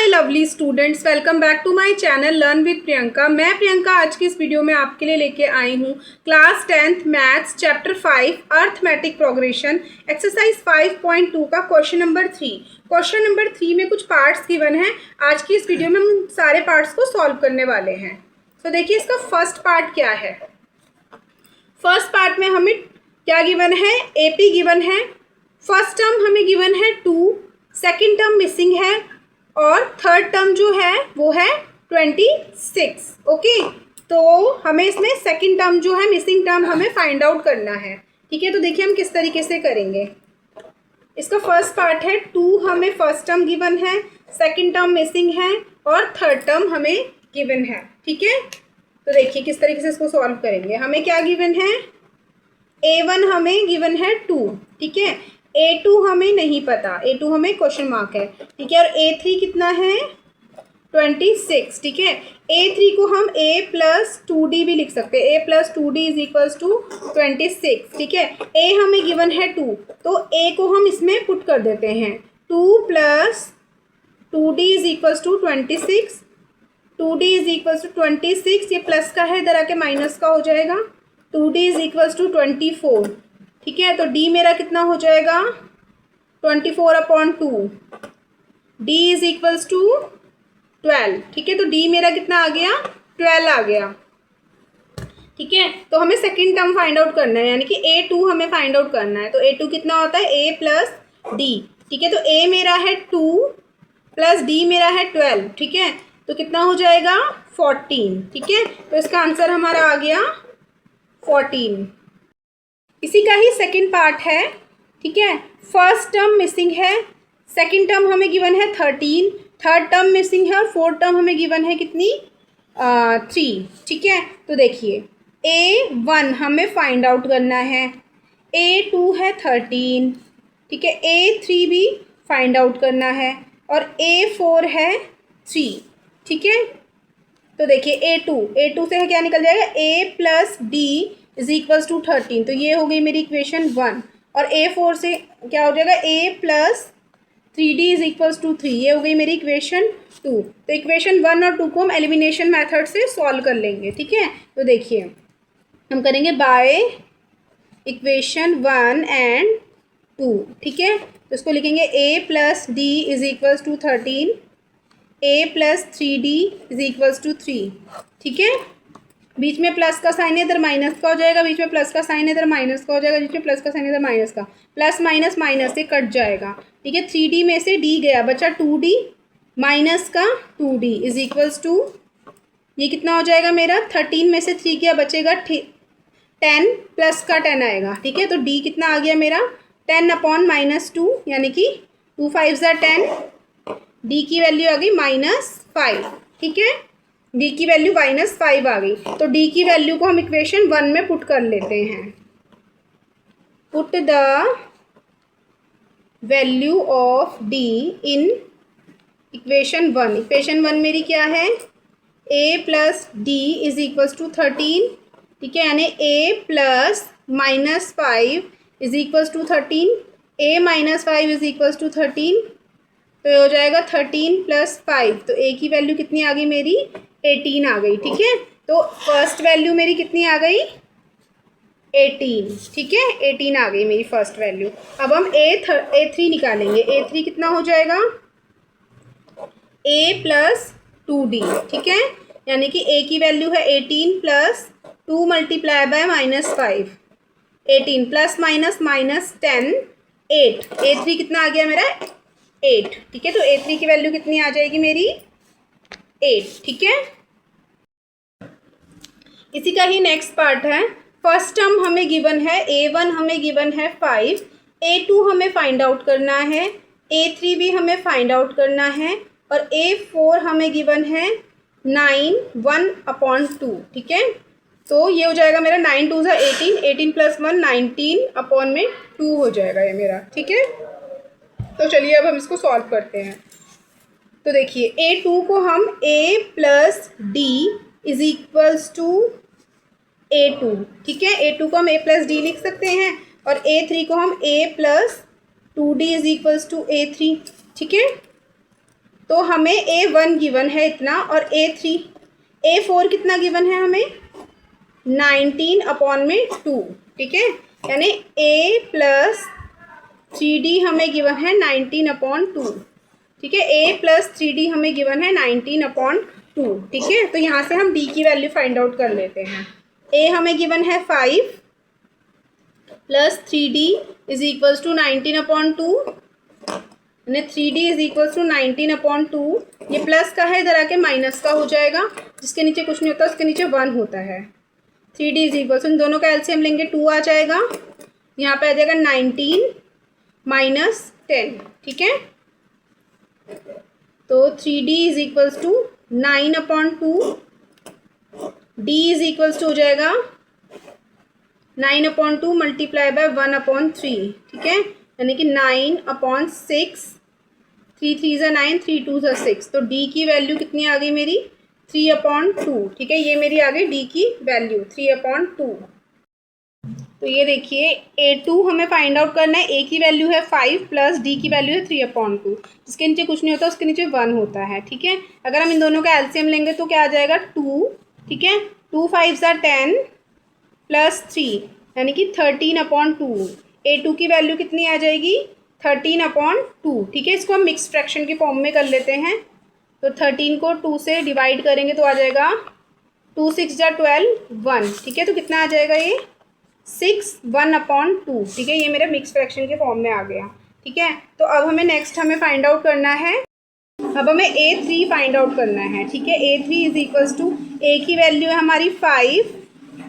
My lovely students, welcome back to my channel learn with Priyanka. मैं प्रियंका आज की इस वीडियो में आपके लिए लेके आई हूँ class 10th maths chapter 5 arithmetic progression exercise 5.2 का क्वेश्चन नंबर 3। क्वेश्चन नंबर 3 में कुछ पार्ट्स गिवन हैं। आज की इस वीडियो में हम सारे पार्ट्स को सॉल्व करने वाले हैं। तो देखिए इसका फर्स्ट पार्ट क्या है। फर्स्ट पार्ट में हमें क्या गिवन है, एपी गिवन है। फर्स्ट टर्म हमें गिवन है 2, सेकेंड टर्म मिसिंग है और थर्ड टर्म जो है वो है 26। ओके, तो हमें इसमें सेकेंड टर्म जो है मिसिंग टर्म हमें फाइंड आउट करना है। ठीक है, तो देखिए हम किस तरीके से करेंगे। इसका फर्स्ट पार्ट है 2, हमें फर्स्ट टर्म गिवन है, सेकेंड टर्म मिसिंग है और थर्ड टर्म हमें गिवन है। ठीक है, तो देखिए किस तरीके से इसको सॉल्व करेंगे। हमें क्या गिवन है, A1 हमें गिवन है 2। ठीक है, A2 हमें नहीं पता, A2 हमें क्वेश्चन मार्क है। ठीक है, और A3 कितना है 26। ठीक है, A3 को हम A प्लस 2D भी लिख सकते हैं। A plus 2D is equals to 26। ठीक है, A हमें गिवन है 2, तो A को हम इसमें पुट कर देते हैं। 2 plus 2D is equals to 26। 2D is equals to 26, ये प्लस का है, इधर आके माइनस का हो जाएगा। 2D is equals to 24। ठीक है, तो D मेरा कितना हो जाएगा 24/2। D is equals to 12। ठीक है, तो D मेरा कितना आ गया 12 आ गया। ठीक है, तो हमें सेकेंड टर्म फाइंड आउट करना है, यानी कि A2 हमें फाइंड आउट करना है। तो A2 कितना होता है A प्लस D। ठीक है, तो A मेरा है 2 प्लस D मेरा है 12। ठीक है, तो कितना हो जाएगा 14। ठीक है, तो इसका आंसर हमारा आ गया 14। इसी का ही सेकंड पार्ट है। ठीक है, फर्स्ट टर्म मिसिंग है, सेकंड टर्म हमें गिवन है 13, थर्ड टर्म मिसिंग है और फोर्थ टर्म हमें गिवन है कितनी 3। ठीक है, तो देखिए A1 हमें फाइंड आउट करना है, A2 है 13। ठीक है, A3 भी फाइंड आउट करना है और A4 है 3। ठीक है, तो देखिए A2 से क्या निकल जाएगा A plus D is equals to 13। तो ये हो गई मेरी इक्वेशन 1। और A4 से क्या हो जाएगा A plus 3D is equals to 3, ये हो गई मेरी इक्वेशन 2। तो इक्वेशन 1 और 2 को हम एलिमिनेशन मेथड से सॉल्व कर लेंगे। ठीक है, तो देखिए हम करेंगे बाय इक्वेशन 1 एंड 2। ठीक है, तो इसको लिखेंगे A plus D is equals to 13, A plus 3D is equals to 3। ठीक है, बीच में प्लस का साइन है, इधर माइनस का हो जाएगा, बीच में प्लस का साइन है, इधर माइनस का हो जाएगा, बीच में प्लस का साइन है, इधर माइनस का, प्लस माइनस माइनस से कट जाएगा। ठीक है, 3D में से D गया, बचा 2D, माइनस का 2D इज इक्वल्स टू, ये कितना हो जाएगा मेरा 13 में से 3 गया, बचेगा 10, प्लस का 10 आएगा। ठीक है, तो D कितना आ गया मेरा 10/-2, यानी कि 2 5 ज़ा 10, D की वैल्यू आ गई -5। ठीक है, D की वैल्यू -5 आ गई, तो D की वैल्यू को हम इक्वेशन 1 में पुट कर लेते हैं। Put the value of D in equation 1। Equation 1 मेरी क्या है A plus D is equals to 13। ठीक है, यानी A plus -5 is equals to 13, A -5 is equals to 13, तो ये हो जाएगा 13 प्लस 5। तो A की वैल्यू कितनी आ गई मेरी 18 आ गई। ठीक है, तो फर्स्ट वैल्यू मेरी कितनी आ गई 18। ठीक है, 18 आ गई मेरी फर्स्ट वैल्यू। अब हम A3 निकालेंगे। A3 कितना हो जाएगा A प्लस 2D। ठीक है, यानी कि A की वैल्यू है 18 plus 2 multiply by -5, 18 plus minus -10 8। A3 कितना आ गया मेरा 8। ठीक है, तो A3 की वैल्यू कितनी आ जाएगी मेरी 8। ठीक है, इसी का ही नेक्स्ट पार्ट है। फर्स्ट टर्म हमें गिवन है A1 हमें गिवन है 5, A2 हमें फाइंड आउट करना है, A3 भी हमें फाइंड आउट करना है और A4 हमें गिवन है 9 1/2। ठीक है, तो ये हो जाएगा मेरा 9 2 ज़ा 18, 18 प्लस 1 19/2 हो जाएगा ये मेरा। ठीक है, तो चलिए अब हम इसको सॉल्व करते हैं। तो देखिए A2 को हम A plus D is equals to A2। ठीक है, A2 को हम A प्लस D लिख सकते हैं और A3 को हम A plus 2D is equals to A3। ठीक है, तो हमें A1 गिवन है इतना और A4 कितना गिवन है हमें 19/2, ठीक है। यानी A प्लस 3D हमें गिवन है 19/2, ठीक है। A प्लस 3D हमें गिवन है 19/2, ठीक है। तो यहाँ से हम D की वैल्यू फाइंड आउट कर लेते हैं। A हमें गिवन है 5 plus 3D is equals to 19/2, यानी 3D इज इक्वल्स टू 19/2। ये प्लस का है, इधर आके माइनस का हो जाएगा, जिसके नीचे कुछ नहीं होता उसके नीचे 1 होता है। 3D इज इक्वल्स, इन दोनों का एलसीएम लेंगे 2 आ जाएगा, यहाँ पे आ जाएगा 19 माइनस 10, ठीक है। तो 3D is equals to 9/2, D is equals to हो जाएगा 9/2 मल्टीप्लाई बाय 1/3, ठीक है। यानी कि 9/6, 3 3 ज़ा 9, 3 2 ज़ा 6। तो D की वैल्यू कितनी आ गई मेरी 3/2, ठीक है। ये मेरी आ गई D की वैल्यू 3/2। तो ये देखिए A2 हमें फाइंड आउट करना है। A की वैल्यू है 5 प्लस D की वैल्यू है 3/2, जिसके नीचे कुछ नहीं होता उसके नीचे 1 होता है, ठीक है। अगर हम इन दोनों का एलसीएम लेंगे तो क्या आ जाएगा 2, ठीक है। 2 5 ज़ा 10 प्लस 3 यानी कि 13/2। A2 की वैल्यू कितनी आ जाएगी 13/2, ठीक है। इसको हम मिक्स फ्रैक्शन के फॉर्म में कर लेते हैं। तो 13 को 2 से डिवाइड करेंगे तो आ जाएगा 2 6 ज़ा 12 1, ठीक है। तो कितना आ जाएगा ये 6 1/2, ठीक है। ये मेरे मिक्स फ्रैक्शन के फॉर्म में आ गया, ठीक है। तो अब हमें नेक्स्ट हमें फाइंड आउट करना है, अब हमें A3 फाइंड आउट करना है, ठीक है। A3 is equals to A की वैल्यू है हमारी 5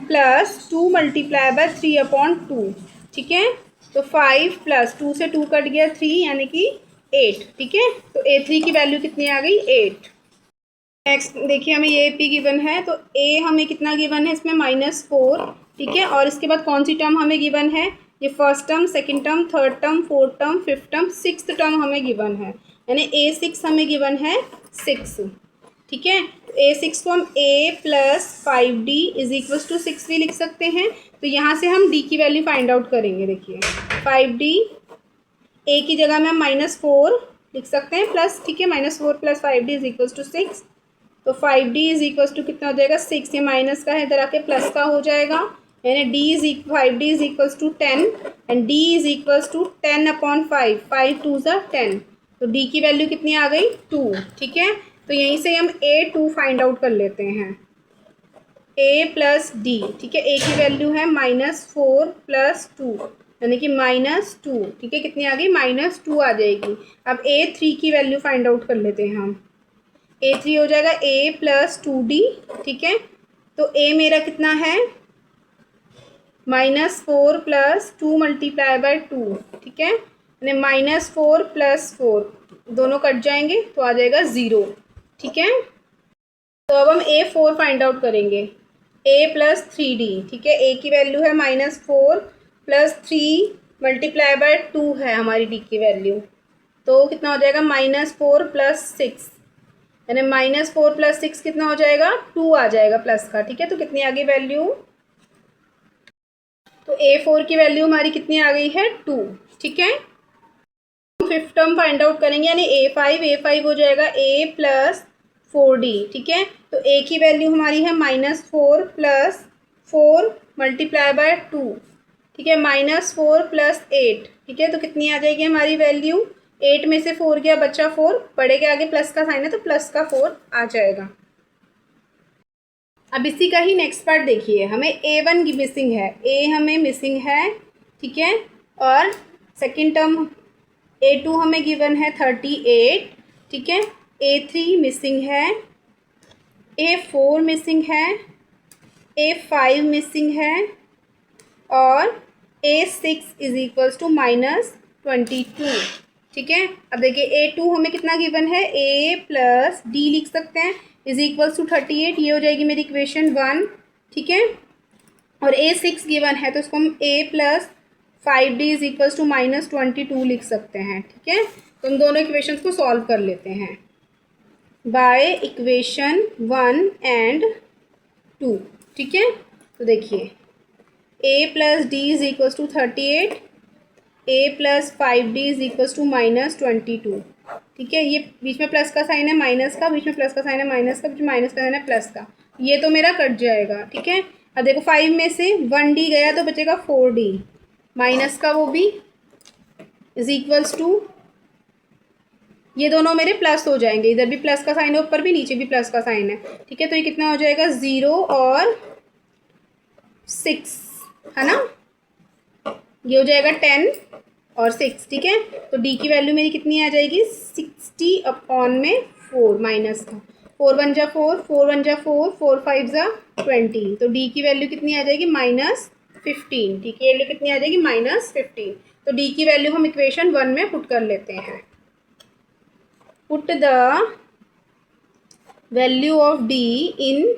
प्लस 2 मल्टीप्लाई बाय 3/2, ठीक है। तो 5 प्लस 2 से 2 कट गया 3 यानी कि 8, ठीक है। तो A3 की वैल्यू कितनी आ गई 8। नेक्स्ट देखिए हमें ये P गिवन है, तो A हमें कितना गिवन है इसमें -4, ठीक है। और इसके बाद कौन सी टर्म हमें गिवन है, ये first term, second term, third term, fourth term, fifth term, sixth term हमें गिवन है, यानी A6 हमें गिवन है 6, ठीक है। तो A6 को हम A plus 5D is equals to 6 भी लिख सकते हैं। तो यहाँ से हम D की वैल्यू फाइंड आउट करेंगे। देखिए 5D, A की जगह में हम -4 लिख सकते हैं प्लस, ठीक है। -4 plus 5D is equals to 6। तो 5D इज इक्वल्स टू कितना हो जाएगा 6, ये माइनस का है इधर आके प्लस का हो जाएगा, यानी 5D is equals to 10 and D is equals to 10/5, 5 2 ज़ा 10। तो D की वैल्यू कितनी आ गई 2, ठीक है। तो यहीं से हम A2 फाइंड आउट कर लेते हैं, A प्लस D, ठीक है। A की वैल्यू है -4 प्लस 2 यानी कि -2, ठीक है। कितनी आ गई -2 आ जाएगी। अब A3 की वैल्यू फाइंड आउट कर लेते हैं हम। A3 हो जाएगा A प्लस 2D, ठीक है। तो A मेरा कितना है -4 प्लस 2 मल्टीप्लाई बाय 2, ठीक है। यानी -4 प्लस 4 दोनों कट जाएंगे तो आ जाएगा 0, ठीक है। तो अब हम A4 फाइंड आउट करेंगे, A प्लस 3D, ठीक है। A की वैल्यू है -4 प्लस 3 मल्टीप्लाई बाय 2 है हमारी D की वैल्यू, तो कितना हो जाएगा -4 प्लस 6, यानी -4 प्लस 6 कितना हो जाएगा 2 आ जाएगा प्लस का, ठीक है। तो कितनी आ गई वैल्यू, तो A4 की वैल्यू हमारी कितनी आ गई है 2, ठीक है। फिफ्थ टर्म फाइंड आउट करेंगे, यानी A5 हो जाएगा A प्लस 4D, ठीक है। तो A की वैल्यू हमारी है -4 प्लस 4 मल्टीप्लाई बाय 2, ठीक है, -4 प्लस 8, ठीक है। तो कितनी आ जाएगी हमारी वैल्यू, 8 में से 4 गया बचा 4, बड़े के आगे प्लस का साइन है तो प्लस का 4 आ जाएगा। अब इसी का ही नेक्स्ट पार्ट देखिए, हमें A1 की मिसिंग है, A हमें मिसिंग है, ठीक है। और सेकेंड टर्म A2 हमें गिवन है 38, ठीक है। A3 मिसिंग है, A4 मिसिंग है, A5 मिसिंग है और A6 इज इक्वल्स टू -22, ठीक है। अब देखिए A2 हमें कितना गिवन है, A प्लस D लिख सकते हैं इज इक्वल्स टू 38, ये हो जाएगी मेरी इक्वेशन 1, ठीक है। और A6 गिवन है तो इसको हम A plus 5D is equals to -22 लिख सकते हैं, ठीक है। तो हम दोनों इक्वेशंस को सॉल्व कर लेते हैं बाय इक्वेशन 1 एंड 2, ठीक है। तो देखिए A plus D is equals to 38, A plus 5D is equals to -22, ठीक है, ये बीच में प्लस का साइन है माइनस का, बीच में प्लस का साइन है माइनस का, बीच में माइनस का साइन है प्लस का, ये तो मेरा कट जाएगा। ठीक है, अब देखो 5 में से 1d गया तो बचेगा 4d माइनस का वो भी इज इक्वल्स टू, ये दोनों मेरे प्लस हो जाएंगे, इधर भी प्लस का साइन है ऊपर भी, नीचे भी प्लस का साइन है। ठीक है, तो ये कितना हो जाएगा 0 और 6 है ना, ये हो जाएगा 10 और 6। ठीक है, तो d की वैल्यू मेरी कितनी आ जाएगी 60 अपॉन में 4 माइनस का, 4 1 जा 4, 4 1 जा 4, 4 5 जा 20, तो d की वैल्यू कितनी आ जाएगी -15। d की वैल्यू कितनी आ जाएगी -15। तो d की वैल्यू हम इक्वेशन 1 में पुट कर लेते हैं। Put the value of d in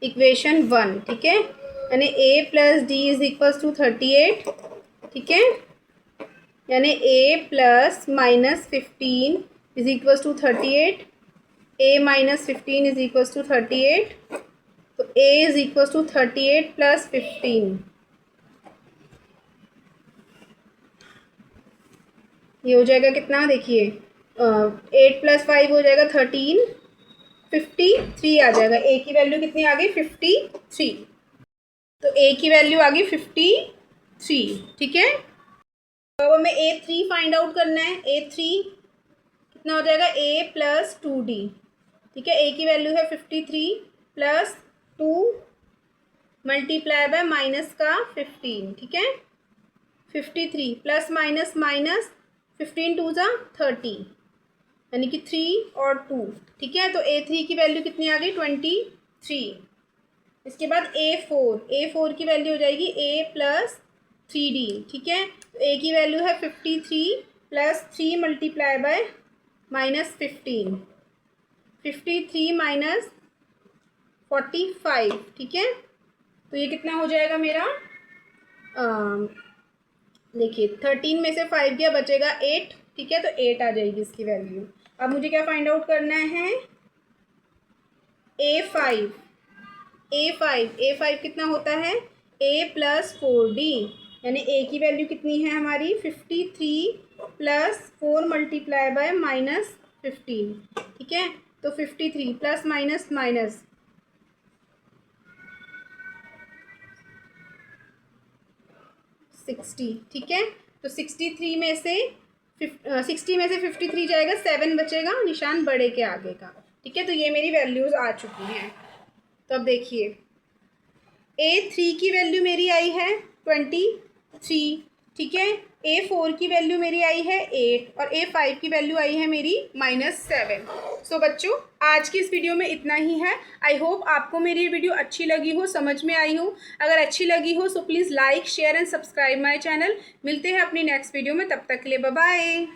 equation 1। ठीक है, यानी a plus D is equals to 38। ठीक है, यानी a plus -15 is equals to 38, a -15 is equals to 38, तो a is equals to 38 plus 15, ये हो जाएगा कितना देखिए 8 + 5 हो जाएगा 13, 53 आ जाएगा। a की वैल्यू कितनी आ गई 53, तो a की वैल्यू आ गई 53। ठीक है, अब हमें a3 फाइंड आउट करना है। a3 कितना हो जाएगा a प्लस 2d। ठीक है, a की वैल्यू है 53 प्लस 2 मल्टीप्लाई बाय माइनस का 15। ठीक है, 53 प्लस माइनस माइनस 15 2 जा 30, यानी कि 3 और 2। ठीक है, तो a3 की वैल्यू कितनी आ गई 23। इसके बाद a4 की वैल्यू हो जाएगी a प्लस 3d। ठीक है, तो a की वैल्यू है 53 प्लस 3 मल्टीप्लाई बाय -15, 53 माइनस 45। ठीक है, तो ये कितना हो जाएगा मेरा देखिए 13 में से 5 गया बचेगा 8। ठीक है, तो 8 आ जाएगी इसकी वैल्यू। अब मुझे क्या फाइंड आउट करना है a5 कितना होता है a प्लस 4d, यानी a की वैल्यू कितनी है हमारी 53 प्लस 4 मल्टीप्लाई बाय -15। ठीक है, तो 53 प्लस माइनस माइनस 60। ठीक है, तो 60 में से 53 जाएगा, 7 बचेगा निशान बड़े के आगे का। ठीक है, तो ये मेरी वैल्यूज़ आ चुकी हैं। तो अब देखिए a3 की वैल्यू मेरी आई है 23। ठीक है, a4 की वैल्यू मेरी आई है 8 और a5 की वैल्यू आई है मेरी -7। सो बच्चों, आज की इस वीडियो में इतना ही है। आई होप आपको मेरी वीडियो अच्छी लगी हो, समझ में आई हो। अगर अच्छी लगी हो so please like share and subscribe my channel. मिलते हैं अपनी नेक्स्ट वीडियो में, तब तक के लिए बाय बाय।